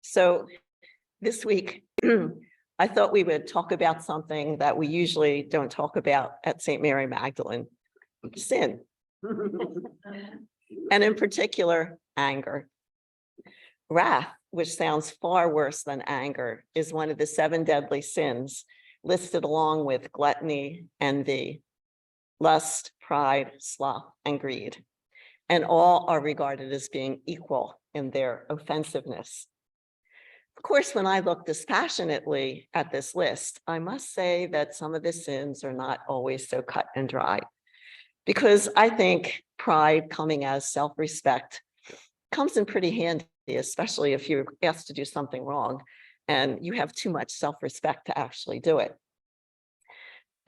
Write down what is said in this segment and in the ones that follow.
So this week, I thought we would talk about something that we usually don't talk about at St. Mary Magdalene, sin, and in particular, anger. Wrath, which sounds far worse than anger, is one of the 7 deadly sins listed along with gluttony, envy, lust, pride, sloth, and greed. And all are regarded as being equal in their offensiveness. Of course, when I look dispassionately at this list, I must say that some of the sins are not always so cut and dry, because I think pride coming as self-respect comes in pretty handy, especially if you're asked to do something wrong and you have too much self-respect to actually do it.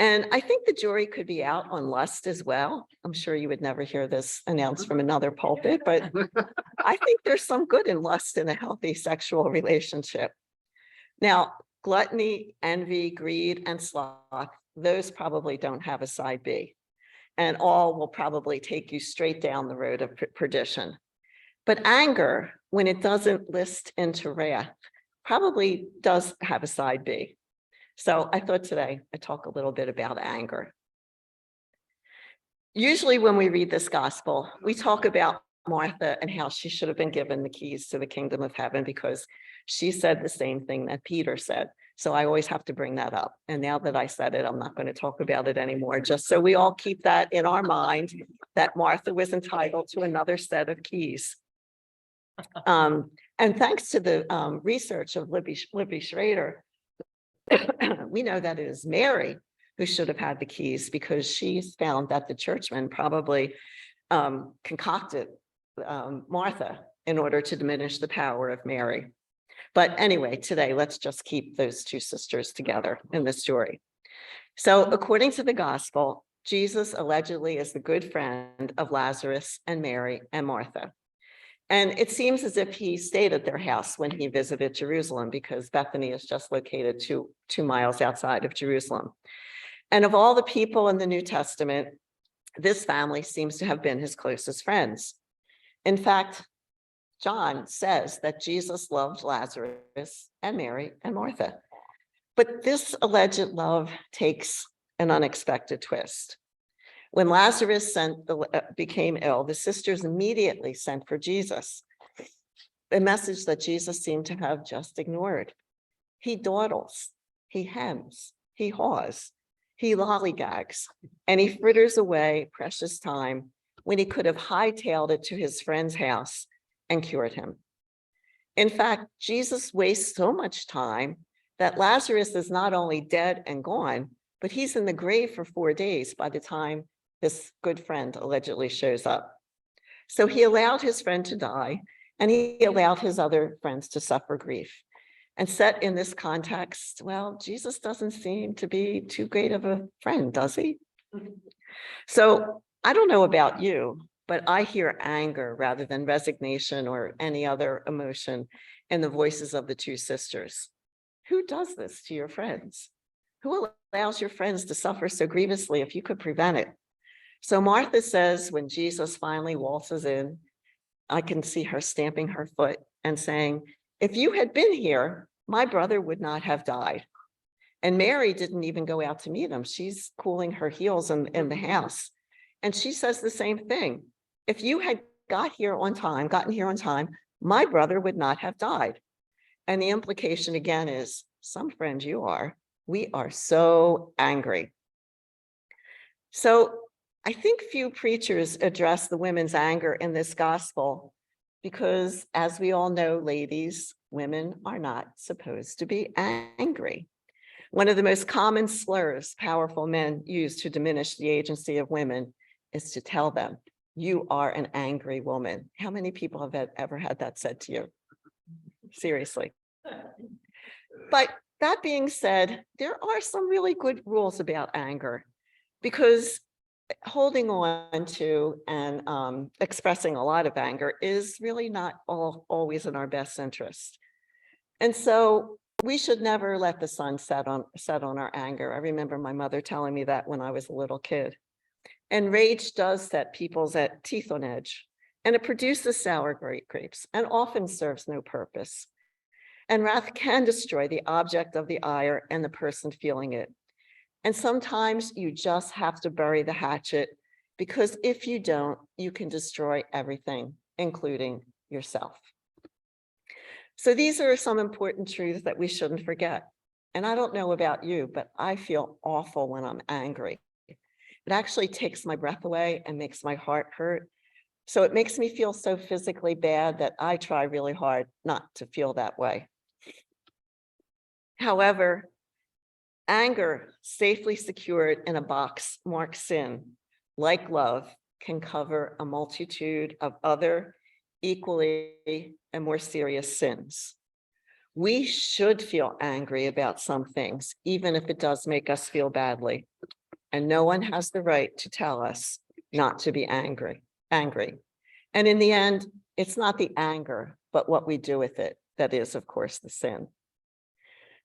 And I think the jury could be out on lust as well. I'm sure you would never hear this announced from another pulpit, but I think there's some good in lust in a healthy sexual relationship. Now, gluttony, envy, greed, and sloth, those probably don't have a side B, and all will probably take you straight down the road of perdition. But anger, when it doesn't list into wrath, probably does have a side B. So I thought today I'd talk a little bit about anger. Usually when we read this gospel, we talk about Martha and how she should have been given the keys to the kingdom of heaven because she said the same thing that Peter said. So I always have to bring that up. And now that I said it, I'm not going to talk about it anymore, just so we all keep that in our mind, that Martha was entitled to another set of keys. And thanks to the research of Libby Schrader, we know that it is Mary who should have had the keys because she's found that the churchmen probably concocted Martha in order to diminish the power of Mary. But anyway, today, let's just keep those 2 sisters together in the story. So according to the gospel, Jesus allegedly is the good friend of Lazarus and Mary and Martha. And it seems as if he stayed at their house when he visited Jerusalem because Bethany is just located two miles outside of Jerusalem. And of all the people in the New Testament, this family seems to have been his closest friends. In fact, John says that Jesus loved Lazarus and Mary and Martha. But this alleged love takes an unexpected twist. When Lazarus became ill, the sisters immediately sent for Jesus, a message that Jesus seemed to have just ignored. He dawdles, he hems, he haws, he lollygags, and he fritters away precious time when he could have hightailed it to his friend's house and cured him. In fact, Jesus wastes so much time that Lazarus is not only dead and gone, but he's in the grave for 4 days by the time this good friend allegedly shows up. So he allowed his friend to die, and he allowed his other friends to suffer grief. And set in this context, well, Jesus doesn't seem to be too great of a friend, does he? So I don't know about you, but I hear anger rather than resignation or any other emotion in the voices of the 2 sisters. Who does this to your friends? Who allows your friends to suffer so grievously if you could prevent it? So Martha says when Jesus finally waltzes in, I can see her stamping her foot and saying, if you had been here, my brother would not have died. And Mary didn't even go out to meet him. She's cooling her heels in the house. And she says the same thing. If you had gotten here on time, my brother would not have died. And the implication again is, some friend you are, we are so angry. So I think few preachers address the women's anger in this gospel because, as we all know, ladies, women are not supposed to be angry. One of the most common slurs powerful men use to diminish the agency of women is to tell them, you are an angry woman. How many people have ever had that said to you? Seriously. But that being said, there are some really good rules about anger because holding on to and expressing a lot of anger is really not always in our best interest. And so we should never let the sun set on our anger. I remember my mother telling me that when I was a little kid. And rage does set people's teeth on edge, and it produces sour grapes and often serves no purpose. And wrath can destroy the object of the ire and the person feeling it. And sometimes you just have to bury the hatchet, because if you don't, you can destroy everything, including yourself. So these are some important truths that we shouldn't forget. And I don't know about you, but I feel awful when I'm angry. It actually takes my breath away and makes my heart hurt. So it makes me feel so physically bad that I try really hard not to feel that way. However, anger safely secured in a box marked sin, like love, can cover a multitude of other equally and more serious sins. We should feel angry about some things, even if it does make us feel badly. And no one has the right to tell us not to be angry. And in the end, it's not the anger, but what we do with it that is, of course, the sin.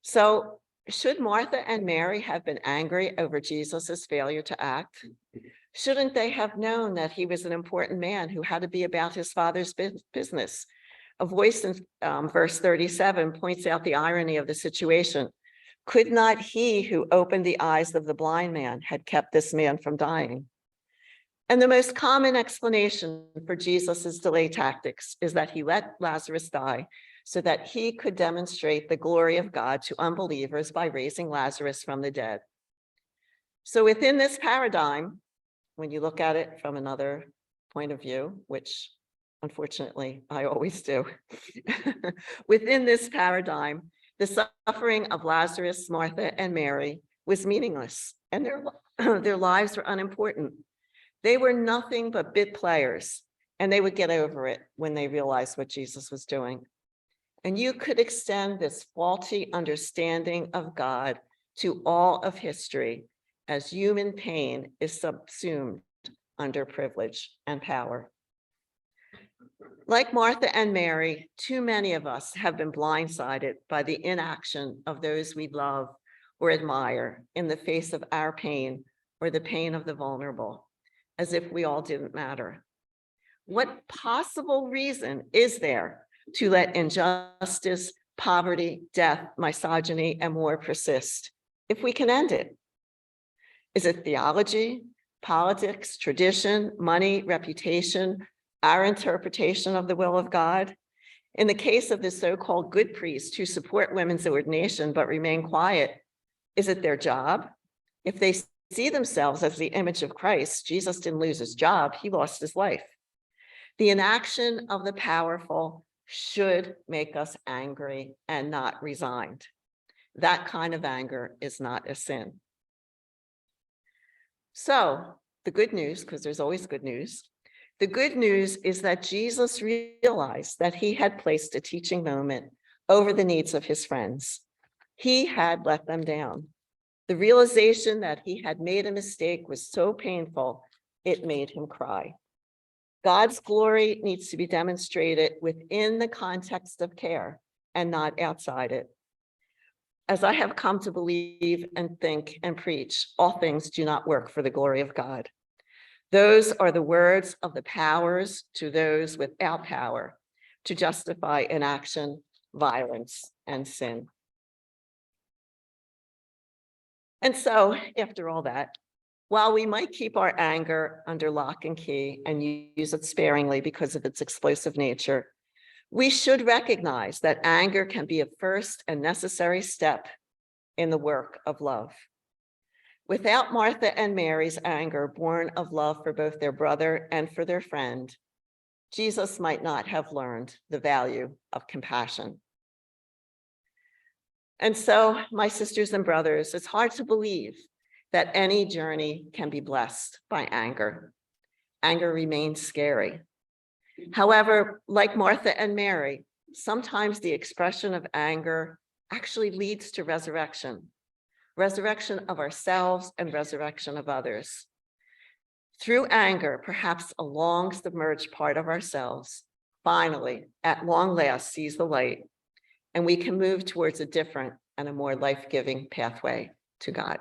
So should Martha and Mary have been angry over Jesus's failure to act? Shouldn't they have known that he was an important man who had to be about his Father's business? A voice in verse 37 points out the irony of the situation. Could not he who opened the eyes of the blind man had kept this man from dying? And the most common explanation for Jesus's delay tactics is that he let Lazarus die so that he could demonstrate the glory of God to unbelievers by raising Lazarus from the dead. So within this paradigm, when you look at it from another point of view, which unfortunately I always do, within this paradigm, the suffering of Lazarus, Martha, and Mary was meaningless, and their lives were unimportant. They were nothing but bit players, and they would get over it when they realized what Jesus was doing. And you could extend this faulty understanding of God to all of history, as human pain is subsumed under privilege and power. Like Martha and Mary, too many of us have been blindsided by the inaction of those we love or admire in the face of our pain or the pain of the vulnerable, as if we all didn't matter. What possible reason is there to let injustice, poverty, death, misogyny, and war persist if we can end it? Is it theology, politics, tradition, money, reputation, our interpretation of the will of God? In the case of the so-called good priests who support women's ordination but remain quiet, is it their job? If they see themselves as the image of Christ, Jesus didn't lose his job, he lost his life. The inaction of the powerful should make us angry and not resigned. That kind of anger is not a sin. So the good news, because there's always good news, the good news is that Jesus realized that he had placed a teaching moment over the needs of his friends. He had let them down. The realization that he had made a mistake was so painful, it made him cry. God's glory needs to be demonstrated within the context of care and not outside it. As I have come to believe and think and preach, all things do not work for the glory of God. Those are the words of the powers to those without power to justify inaction, violence, and sin. And so, after all that, while we might keep our anger under lock and key and use it sparingly because of its explosive nature, we should recognize that anger can be a first and necessary step in the work of love. Without Martha and Mary's anger, born of love for both their brother and for their friend, Jesus might not have learned the value of compassion. And so, my sisters and brothers, it's hard to believe that any journey can be blessed by anger. Anger remains scary. However, like Martha and Mary, sometimes the expression of anger actually leads to resurrection of ourselves and resurrection of others. Through anger, perhaps a long submerged part of ourselves finally, at long last, sees the light, and we can move towards a different and a more life-giving pathway to God.